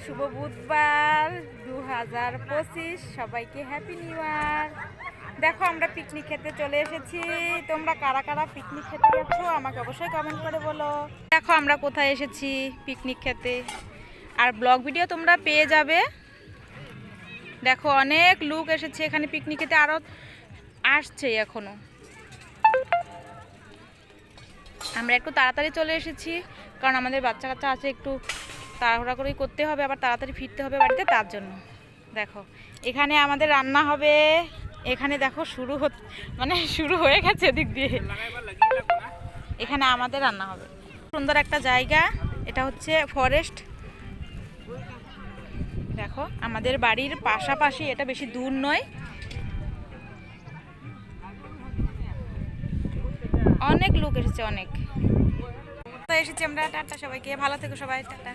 শুভ বুধবার 2025। সবাইকে happy new year. দেখো আমরা পিকনিক খেতে চলে এসেছি। তোমরা কারা কারা পিকনিক খেতে যাচ্ছ আমাকে অবশ্যই কমেন্ট করে বলো। দেখো আমরা কোথায় এসেছি পিকনিক খেতে, আর ব্লগ ভিডিও তোমরা পেয়ে যাবে। দেখো অনেক লোক এসেছে এখানে পিকনিক খেতে, আরও আসছে এখনো। আমরা একটু তাড়াতাড়ি চলে এসেছি কারণ আমাদের বাচ্চা কাচ্চা আছে, একটু তাড়াহুড়া করেই করতে হবে, আবার তাড়াতাড়ি ফিরতে হবে বাড়িতে, তার জন্য। দেখো এখানে আমাদের রান্না হবে। এখানে দেখো শুরু হয়ে গেছে এদিক দিয়ে। এখানে আমাদের রান্না হবে। সুন্দর একটা জায়গা, এটা হচ্ছে ফরেস্ট। দেখো আমাদের বাড়ির পাশাপাশি, এটা বেশি দূর নয়। অনেক লোক এসেছে, অনেক এসেছি আমরা। টাটা সবাইকে, ভালো থেকো সবাই, টাটা।